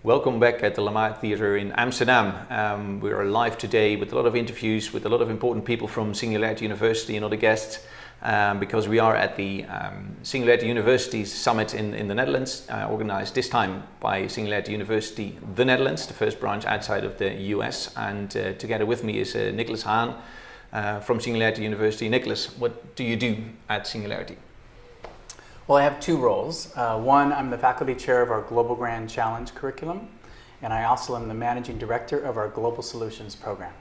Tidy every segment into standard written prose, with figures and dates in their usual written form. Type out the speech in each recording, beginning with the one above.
Welcome back at the Lamar Theatre in Amsterdam. We are live today with a lot of interviews with a lot of important people from Singularity University and other guests because we are at the Singularity University Summit in the Netherlands, organized this time by Singularity University, the Netherlands, the first branch outside of the US. And together with me is Nicholas Haan from Singularity University. Nicholas, what do you do at Singularity? Well, I have two roles. One, I'm the faculty chair of our Global Grand Challenge curriculum, and I also am the managing director of our Global Solutions program.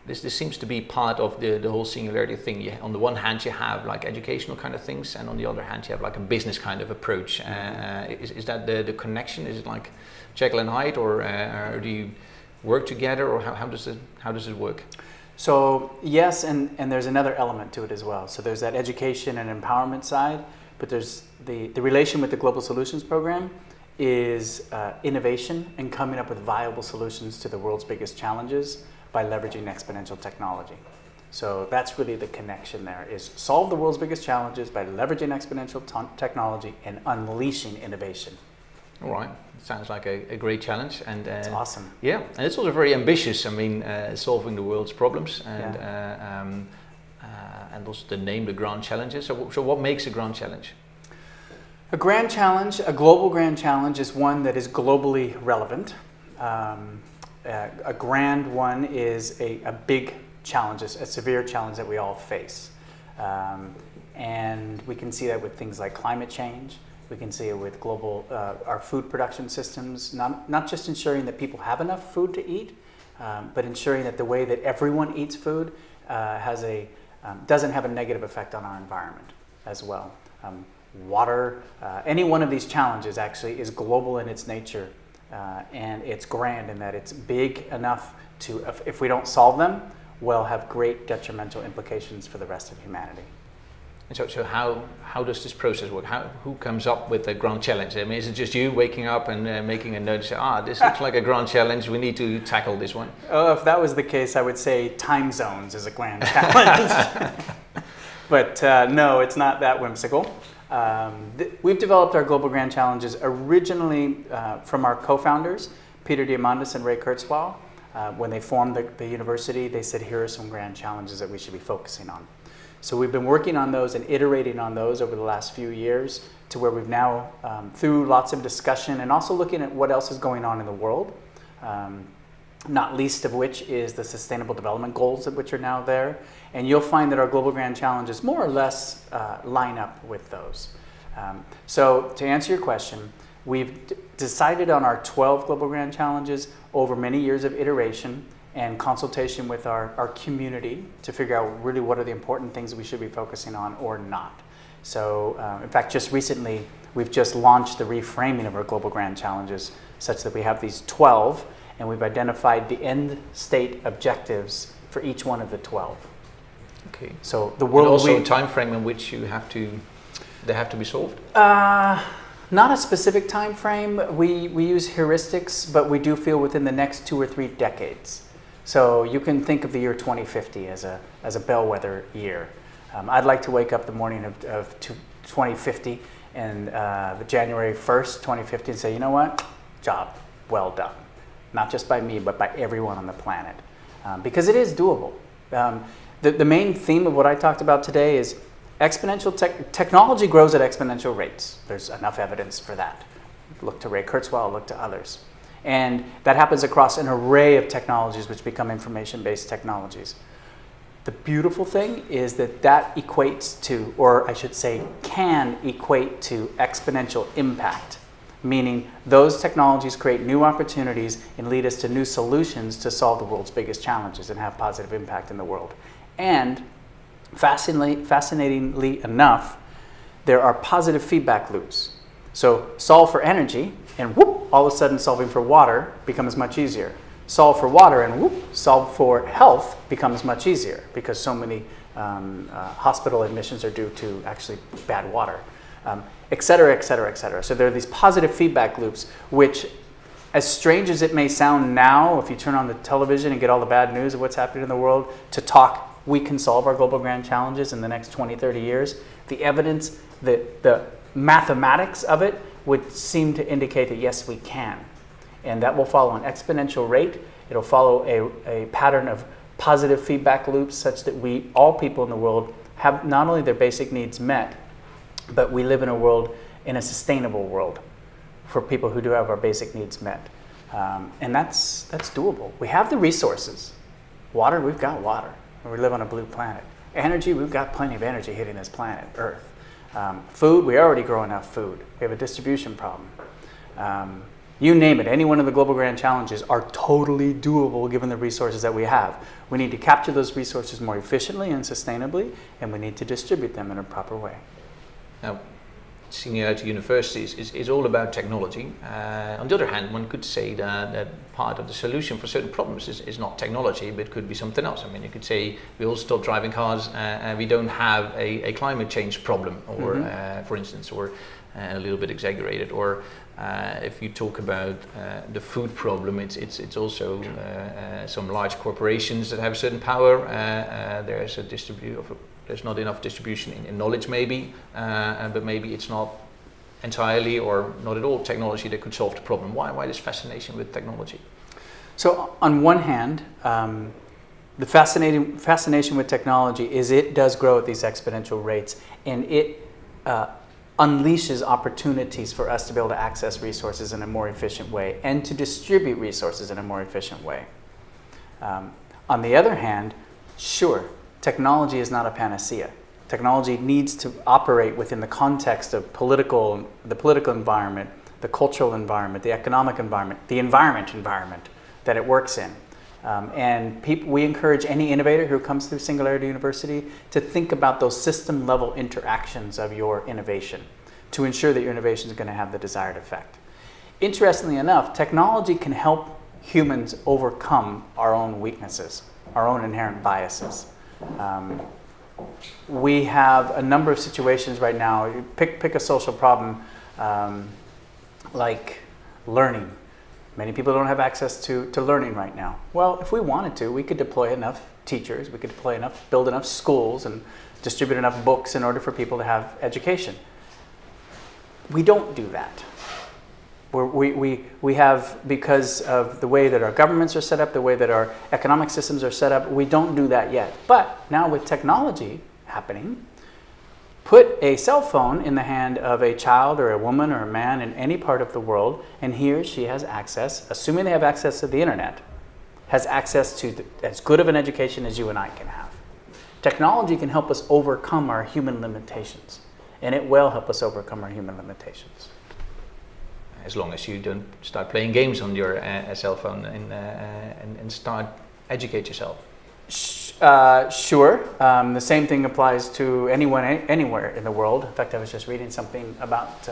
This seems to be part of the whole Singularity thing. On the one hand, you have like educational kind of things, and on the other hand, you have like a business kind of approach. Is that the connection? Is it like Jekyll and Hyde, or do you work together, or how does it work? So yes, and there's another element to it as well. So there's that education and empowerment side. But there's the relation with the Global Solutions program is innovation and coming up with viable solutions to the world's biggest challenges by leveraging exponential technology. So that's really the connection there, is solve the world's biggest challenges by leveraging exponential technology and unleashing innovation. All right, sounds like a great challenge. And it's awesome. Yeah, and it's also very ambitious. I mean, solving the world's problems and and also the name, the grand challenges. So what makes a grand challenge? A grand challenge, a global grand challenge, is one that is globally relevant. A grand one is a big challenge, a severe challenge that we all face. And we can see that with things like climate change. We can see it with global, our food production systems, not just ensuring that people have enough food to eat, but ensuring that the way that everyone eats food doesn't have a negative effect on our environment as well. Water, any one of these challenges actually is global in its nature, and it's grand in that it's big enough to, if we don't solve them, will have great detrimental implications for the rest of humanity. And so how does this process work? Who comes up with a grand challenge? I mean, is it just you waking up and making a note and say, this looks like a grand challenge, we need to tackle this one? Oh, if that was the case, I would say time zones is a grand challenge. But no, it's not that whimsical. We've developed our Global Grand Challenges originally from our co-founders, Peter Diamandis and Ray Kurzweil. When they formed the university, they said, here are some grand challenges that we should be focusing on. So we've been working on those and iterating on those over the last few years to where we've now, through lots of discussion and also looking at what else is going on in the world, not least of which is the Sustainable Development Goals, which are now there. And you'll find that our Global Grand Challenges more or less line up with those. So to answer your question, we've decided on our 12 Global Grand Challenges over many years of iteration and consultation with our community to figure out really what are the important things that we should be focusing on or not. So in fact, just recently, we've just launched the reframing of our Global Grand Challenges such that we have these 12, and we've identified the end state objectives for each one of the 12. Okay. So the world, and also a time frame in which they have to be solved? Not a specific time frame. We use heuristics, but we do feel within the next 2 or 3 decades. So you can think of the year 2050 as a bellwether year. I'd like to wake up the morning of 2050 and January 1st, 2050 and say, you know what? Job well done. Not just by me, but by everyone on the planet. Because it is doable. The main theme of what I talked about today is exponential technology grows at exponential rates. There's enough evidence for that. Look to Ray Kurzweil, look to others. And that happens across an array of technologies which become information-based technologies. The beautiful thing is that equates to, or I should say can equate to, exponential impact, meaning those technologies create new opportunities and lead us to new solutions to solve the world's biggest challenges and have positive impact in the world. And fascinatingly enough, there are positive feedback loops. So solve for energy, and whoop, all of a sudden solving for water becomes much easier. Solve for water, and whoop, solve for health becomes much easier because so many hospital admissions are due to actually bad water, et cetera, et cetera, et cetera. So there are these positive feedback loops, which, as strange as it may sound now, if you turn on the television and get all the bad news of what's happening in the world, to talk, we can solve our global grand challenges in the next 20, 30 years, the evidence, the mathematics of it would seem to indicate that yes, we can. And that will follow an exponential rate. It'll follow a pattern of positive feedback loops such that all people in the world have not only their basic needs met, but we live in a world, in a sustainable world for people who do have our basic needs met. And that's doable. We have the resources. Water, we've got water. We live on a blue planet. Energy, we've got plenty of energy hitting this planet, Earth. Food, we already grow enough food. We have a distribution problem. You name it, any one of the global grand challenges are totally doable given the resources that we have. We need to capture those resources more efficiently and sustainably, and we need to distribute them in a proper way. Now, Singularity University is all about technology. On the other hand, one could say that part of the solution for certain problems is not technology, but could be something else. I mean, you could say we all stop driving cars and we don't have a climate change problem, or for instance, or a little bit exaggerated, or if you talk about the food problem, it's also some large corporations that have a certain power. There's not enough distribution in knowledge, maybe, but maybe it's not entirely or not at all technology that could solve the problem. Why this fascination with technology? So on one hand, the fascination with technology is it does grow at these exponential rates, and it unleashes opportunities for us to be able to access resources in a more efficient way and to distribute resources in a more efficient way. On the other hand, sure, technology is not a panacea. Technology needs to operate within the context of the political environment, the cultural environment, the economic environment, the environment that it works in. And we encourage any innovator who comes through Singularity University to think about those system-level interactions of your innovation to ensure that your innovation is going to have the desired effect. Interestingly enough, technology can help humans overcome our own weaknesses, our own inherent biases. We have a number of situations right now. You pick a social problem like learning. Many people don't have access to learning right now. Well, if we wanted to, we could deploy enough teachers, we could build enough schools and distribute enough books in order for people to have education. We don't do that. We have, because of the way that our governments are set up, the way that our economic systems are set up, we don't do that yet. But now with technology happening, put a cell phone in the hand of a child or a woman or a man in any part of the world, and he or she has access, assuming they have access to the internet, has access to as good of an education as you and I can have. Technology can help us overcome our human limitations, and it will help us overcome our human limitations. As long as you don't start playing games on your cell phone and start educate yourself. Sure. The same thing applies to anyone, anywhere in the world. In fact, I was just reading something about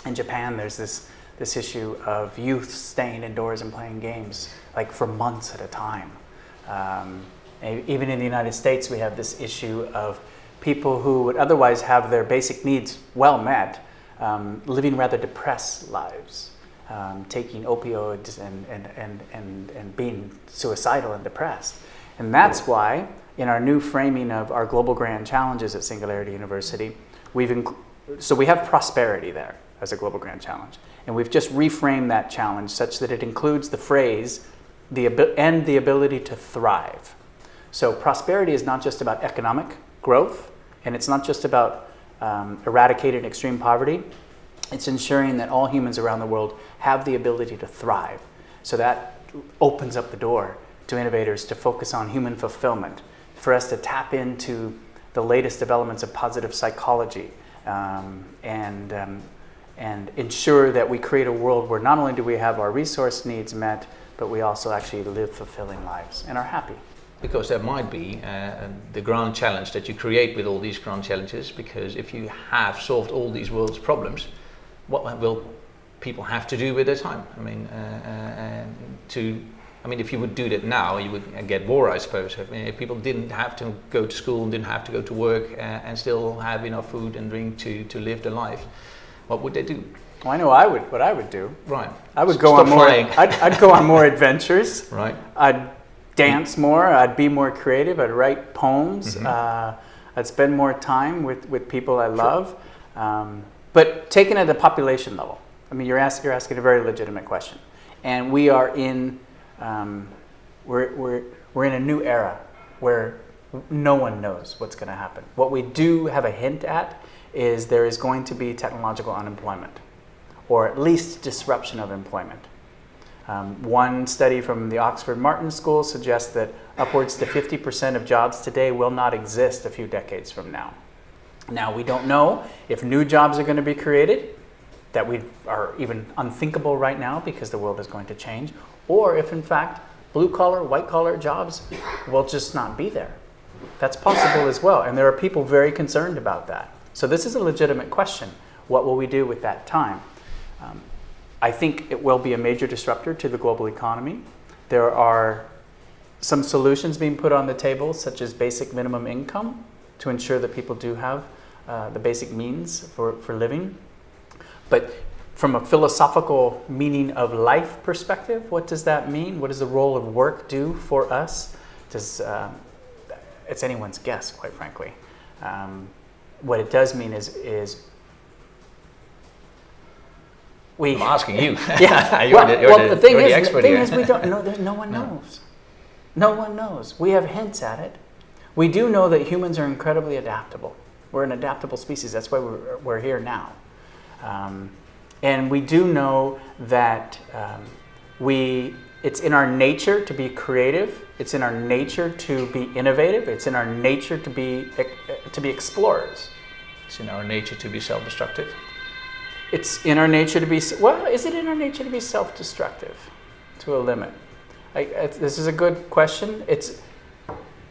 in Japan. There's this issue of youth staying indoors and playing games like for months at a time. Even in the United States, we have this issue of people who would otherwise have their basic needs well met, living rather depressed lives, taking opioids and being suicidal and depressed. And that's why, in our new framing of our global grand challenges at Singularity University, we have prosperity there as a global grand challenge. And we've just reframed that challenge such that it includes the phrase, the ability to thrive. So prosperity is not just about economic growth, and it's not just about eradicating extreme poverty. It's ensuring that all humans around the world have the ability to thrive. So that opens up the door to innovators to focus on human fulfillment, for us to tap into the latest developments of positive psychology, and ensure that we create a world where not only do we have our resource needs met, but we also actually live fulfilling lives and are happy. Because that might be the grand challenge that you create with all these grand challenges, because if you have solved all these world's problems, what will people have to do with their time? I mean, if you would do that now, you would get war, I suppose. I mean, if people didn't have to go to school and didn't have to go to work and still have enough food and drink to live their life, what would they do? Well, I know what I would do. Right. I would go on more. I'd go on more adventures. Right. I'd dance more. I'd be more creative. I'd write poems. Mm-hmm. I'd spend more time with people I love. But taken at the population level, I mean, you're asking a very legitimate question. And we are in, we're in a new era where no one knows what's going to happen. What we do have a hint at is there is going to be technological unemployment, or at least disruption of employment. One study from the Oxford Martin School suggests that upwards to 50% of jobs today will not exist a few decades from now. Now, we don't know if new jobs are going to be created that are even unthinkable right now because the world is going to change, or if in fact blue-collar, white-collar jobs will just not be there. That's possible as well, and there are people very concerned about that. So this is a legitimate question. What will we do with that time? I think it will be a major disruptor to the global economy. There are some solutions being put on the table, such as basic minimum income, to ensure that people do have the basic means for living. But from a philosophical meaning of life perspective, what does that mean? What does the role of work do for us? It's anyone's guess, quite frankly. What it does mean is I'm asking you. Yeah. you're the thing expert here. is we don't know. No one knows. No one knows. We have hints at it. We do know that humans are incredibly adaptable. We're an adaptable species. That's why we're here now. And we do know that it's in our nature to be creative. It's in our nature to be innovative. It's in our nature to be explorers. It's in our nature to be self-destructive. It's in our nature to be, well, is it in our nature to be self-destructive to a limit? This is a good question. It's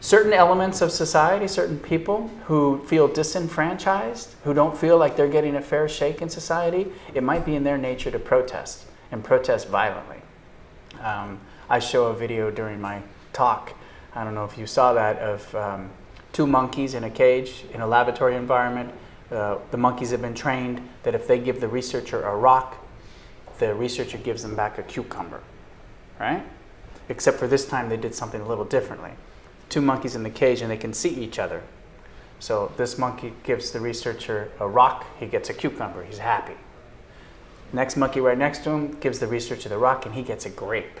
certain elements of society, certain people who feel disenfranchised, who don't feel like they're getting a fair shake in society, it might be in their nature to protest, and protest violently. I show a video during my talk, I don't know if you saw that, of two monkeys in a cage in a laboratory environment. The monkeys have been trained that if they give the researcher a rock, the researcher gives them back a cucumber, right? Except for this time they did something a little differently. Two monkeys in the cage and they can see each other. So this monkey gives the researcher a rock, he gets a cucumber, he's happy. Next monkey right next to him gives the researcher the rock and he gets a grape.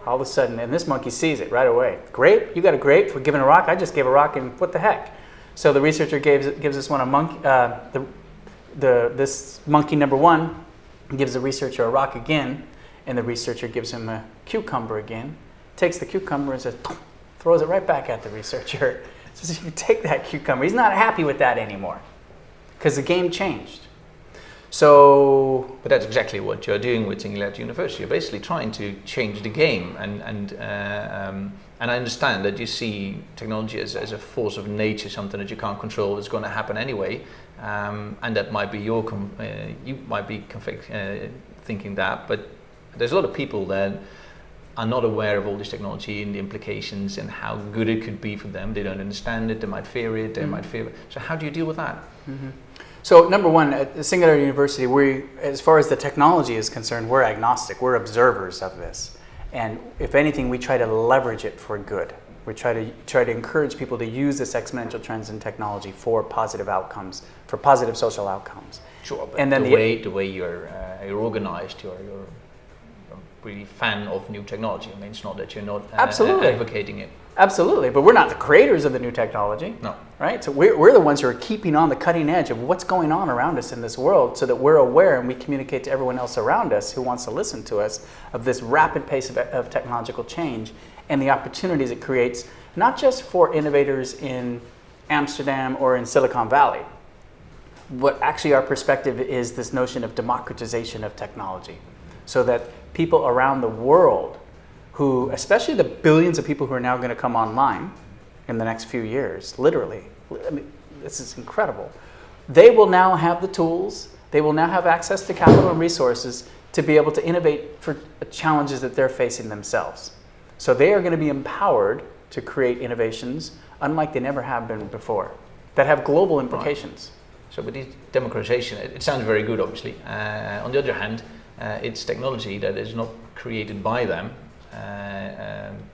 All of a sudden, and this monkey sees it right away. Grape? You got a grape for giving a rock? I just gave a rock and what the heck? So the researcher gives this one a monkey, this monkey number one gives the researcher a rock again, and the researcher gives him a cucumber again, takes the cucumber and says, throws it right back at the researcher. Says, you take that cucumber. He's not happy with that anymore because the game changed. So, but that's exactly what you're doing with Singularity University. You're basically trying to change the game, and I understand that you see technology as a force of nature, something that you can't control. It's going to happen anyway, and that might be you might be thinking that, but there's a lot of people that are not aware of all this technology and the implications and how good it could be for them. They don't understand it. They might fear it. They might fear it. So how do you deal with that? Mm-hmm. So number one, at Singularity University, as far as the technology is concerned, we're agnostic. We're observers of this. And if anything, we try to leverage it for good. We try to encourage people to use this exponential trends in technology for positive outcomes, for positive social outcomes. Sure, but and then the way you're organized, you're really fan of new technology. I mean, it's not that you're not advocating it. Absolutely, but we're not the creators of the new technology. No. Right? So we're the ones who are keeping on the cutting edge of what's going on around us in this world so that we're aware and we communicate to everyone else around us who wants to listen to us of this rapid pace of technological change and the opportunities it creates, not just for innovators in Amsterdam or in Silicon Valley. What actually our perspective is this notion of democratization of technology so that people around the world who, especially the billions of people who are now going to come online in the next few years, literally, I mean, this is incredible. They will now have the tools, they will now have access to capital and resources to be able to innovate for challenges that they're facing themselves. So they are going to be empowered to create innovations unlike they never have been before, that have global implications. Right. So with this democratization, it sounds very good, obviously. On the other hand, it's technology that is not created by them,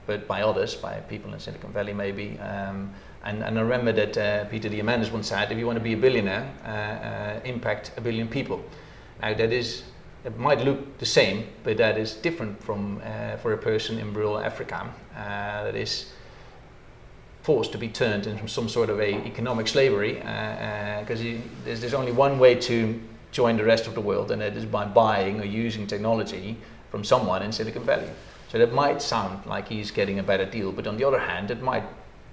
but by others, by people in Silicon Valley maybe. And I remember that Peter Diamandis once said, if you want to be a billionaire, impact a billion people. Now that is it might look the same, but that is different from for a person in rural Africa that is forced to be turned into some sort of economic slavery, because there's only one way to join the rest of the world, and that is by buying or using technology from someone in Silicon Valley. So that might sound like he's getting a better deal, but on the other hand, it might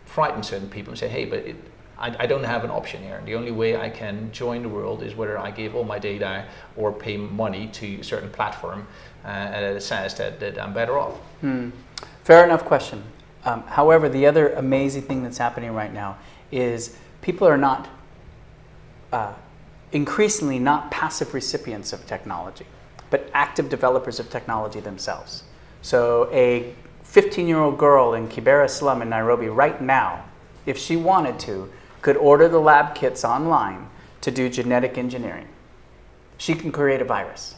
frighten certain people and say, hey, but I don't have an option here. The only way I can join the world is whether I give all my data or pay money to a certain platform, and it says that I'm better off. Fair enough question. However, the other amazing thing that's happening right now is people are not, increasingly not passive recipients of technology, but active developers of technology themselves. So a 15-year-old girl in Kibera slum in Nairobi right now, if she wanted to, could order the lab kits online to do genetic engineering. She can create a virus.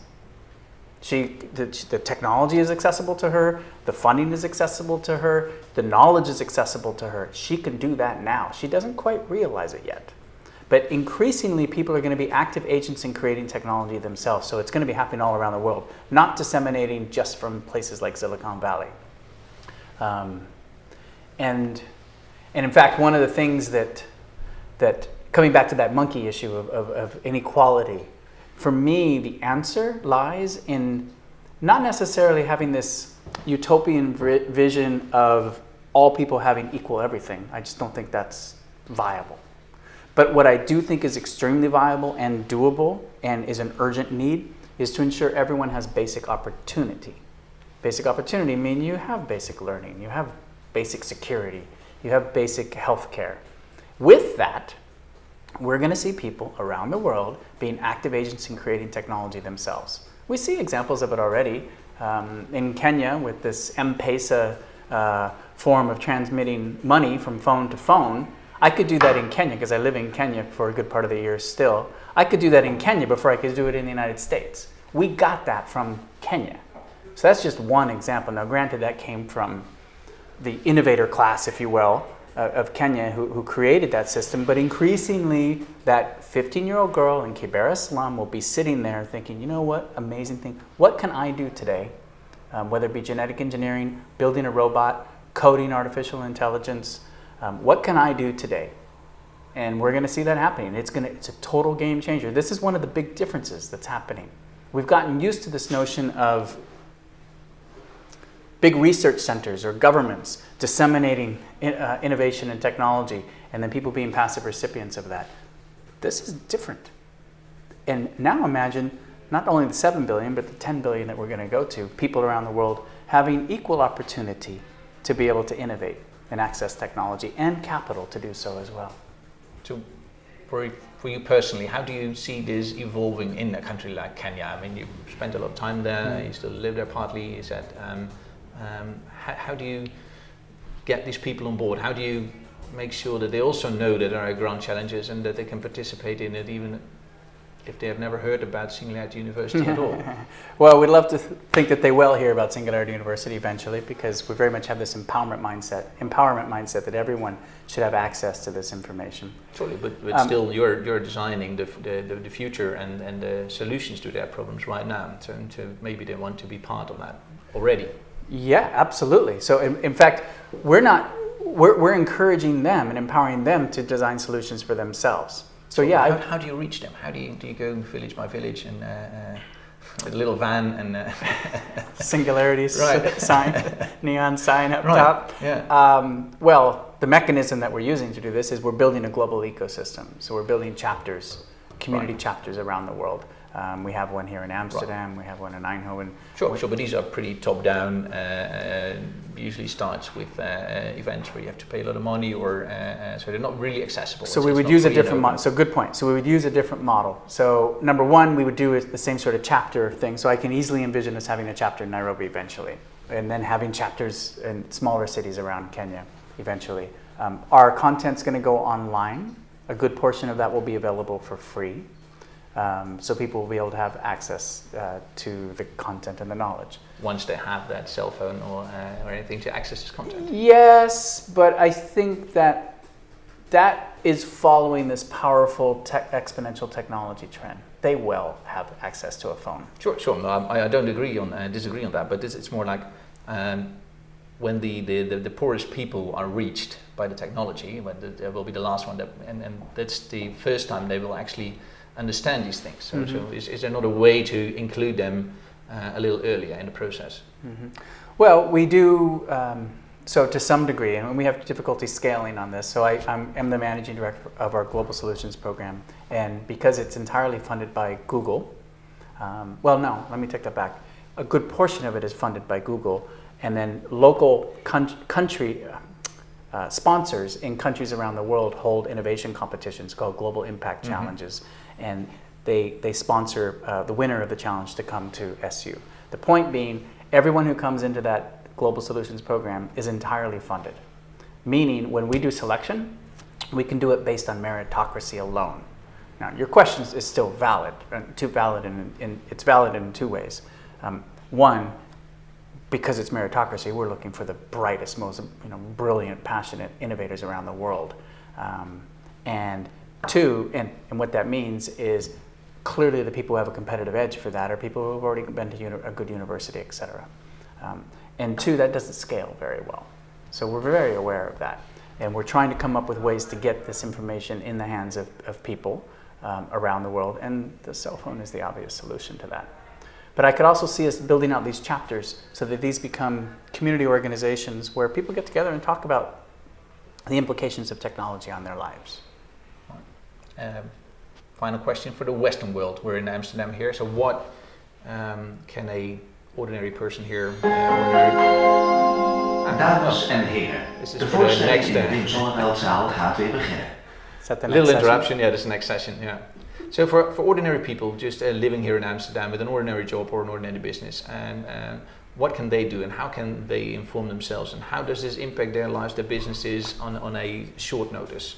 The technology is accessible to her, the funding is accessible to her, the knowledge is accessible to her. She can do that now. She doesn't quite realize it yet. But increasingly, people are going to be active agents in creating technology themselves. So it's going to be happening all around the world, not disseminating just from places like Silicon Valley. And in fact, one of the things that coming back to that monkey issue of inequality, for me, the answer lies in not necessarily having this utopian vision of all people having equal everything. I just don't think that's viable. But what I do think is extremely viable and doable and is an urgent need is to ensure everyone has basic opportunity. Basic opportunity means you have basic learning, you have basic security, you have basic health care. With that, we're going to see people around the world being active agents in creating technology themselves. We see examples of it already. In Kenya, with this M-Pesa form of transmitting money from phone to phone, I could do that in Kenya because I live in Kenya for a good part of the year still. I could do that in Kenya before I could do it in the United States. We got that from Kenya. So that's just one example. Now, granted, that came from the innovator class, if you will, of Kenya who created that system, but increasingly that 15-year-old girl in Kibera slum will be sitting there thinking, you know what, amazing thing, what can I do today? Whether it be genetic engineering, building a robot, coding artificial intelligence, what can I do today? And we're going to see that happening. It's a total game changer. This is one of the big differences that's happening. We've gotten used to this notion of big research centers or governments disseminating innovation and technology, and then people being passive recipients of that. This is different. And now imagine not only the 7 billion, but the 10 billion that we're going to go to, people around the world having equal opportunity to be able to innovate and access technology and capital to do so as well. So for you personally, how do you see this evolving in a country like Kenya? I mean, you spent a lot of time there, you still live there partly, you said. How do you get these people on board? How do you make sure that they also know that there are ground challenges and that they can participate in it even if they have never heard about Singularity University at all? Well, we'd love to think that they will hear about Singularity University eventually, because we very much have this empowerment mindset that everyone should have access to this information. Totally, but still you're designing the future and the solutions to their problems right now, so maybe they want to be part of that already. Yeah, absolutely. So in fact, we're encouraging them and empowering them to design solutions for themselves. So yeah, how do you reach them? How do you go village by village and with a little van and Singularity sign, neon sign up right. top. Yeah. Well, the mechanism that we're using to do this is we're building a global ecosystem. So we're building chapters, community chapters around the world. We have one here in Amsterdam. We have one in Eindhoven. Sure. But these are pretty top-down. Usually starts with events where you have to pay a lot of money, or so they're not really accessible. So we would use a different model. So good point. So we would use a different model. So number one, we would do the same sort of chapter thing. So I can easily envision us having a chapter in Nairobi eventually, and then having chapters in smaller cities around Kenya eventually. Our content's going to go online. A good portion of that will be available for free. So people will be able to have access to the content and the knowledge. Once they have that cell phone or anything to access this content? Yes, but I think that is following this powerful exponential technology trend. they will have access to a phone. Sure, sure. No, I don't disagree on that, but it's more like when the poorest people are reached by the technology, but they will be the last one, and that's the first time they will actually understand these things. So, so is there not a way to include them a little earlier in the process? Well, we do, so to some degree, and we have difficulty scaling on this. So I'm the managing director of our Global Solutions program, and because it's entirely funded by Google, well, no, let me take that back. A good portion of it is funded by Google, and then local country sponsors in countries around the world hold innovation competitions called Global Impact Challenges, and they sponsor the winner of the challenge to come to SU. The point being, everyone who comes into that Global Solutions program is entirely funded, meaning when we do selection, we can do it based on meritocracy alone. Now, your question is still valid, it's valid in two ways. One, because it's meritocracy, we're looking for the brightest, most brilliant, passionate innovators around the world. And two, and what that means is clearly the people who have a competitive edge for that are people who have already been to a good university, et cetera. And two, that doesn't scale very well. So we're very aware of that. And we're trying to come up with ways to get this information in the hands of people around the world. And the cell phone is the obvious solution to that. But I could also see us building out these chapters so that these become community organizations where people get together and talk about the implications of technology on their lives. Final question for the Western world. We're in Amsterdam here, so what can a ordinary person here... Dames en heren, de voorstelling in de Wim Zonneveldzaal gaat weer beginnen. Little interruption, yeah, this is the next session, yeah. So for ordinary people just living here in Amsterdam with an ordinary job or an ordinary business, and what can they do and how can they inform themselves and how does this impact their lives, their businesses on a short notice?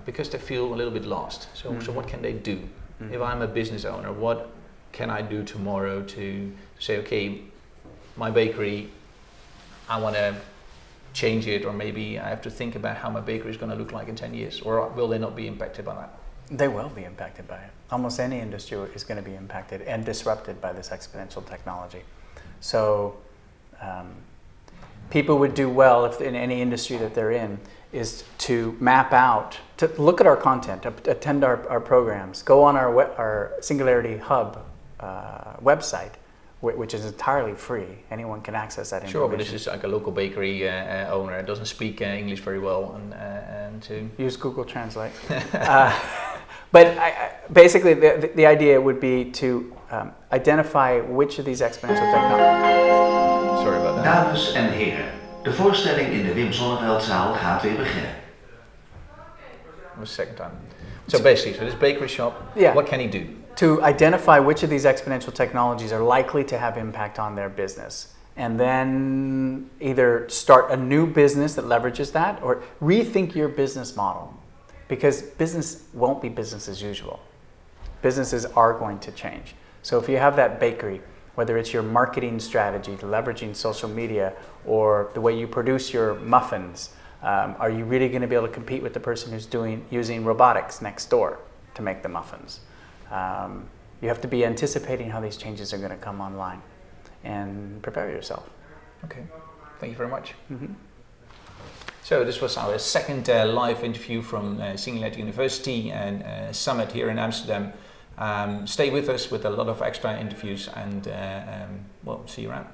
Because they feel a little bit lost. So what can they do? If I'm a business owner, what can I do tomorrow to say, okay, my bakery, I want to change it, or maybe I have to think about how my bakery is going to look like in 10 years, or will they not be impacted by that? They will be impacted by it. Almost any industry is going to be impacted and disrupted by this exponential technology. So people would do well if in any industry that they're in is to map out, to look at our content, attend our programs, go on our Singularity Hub website, which is entirely free. Anyone can access that information. Sure, but this is like a local bakery owner. It doesn't speak English very well, and to use Google Translate. But basically, the idea would be to identify which of these exponential technologies. Sorry about that. Dames en heren, de voorstelling in de Wim Zonneveldzaal gaat weer beginnen. The second time. So basically, so this bakery shop, what can he do? To identify which of these exponential technologies are likely to have impact on their business. And then either start a new business that leverages that or rethink your business model. Because business won't be business as usual. Businesses are going to change. So if you have that bakery, whether it's your marketing strategy, leveraging social media, or the way you produce your muffins, are you really going to be able to compete with the person who's using robotics next door to make the muffins? You have to be anticipating how these changes are going to come online and prepare yourself. Okay, thank you very much. So this was our second live interview from Singularity University and Summit here in Amsterdam. Stay with us with a lot of extra interviews and we'll see you around.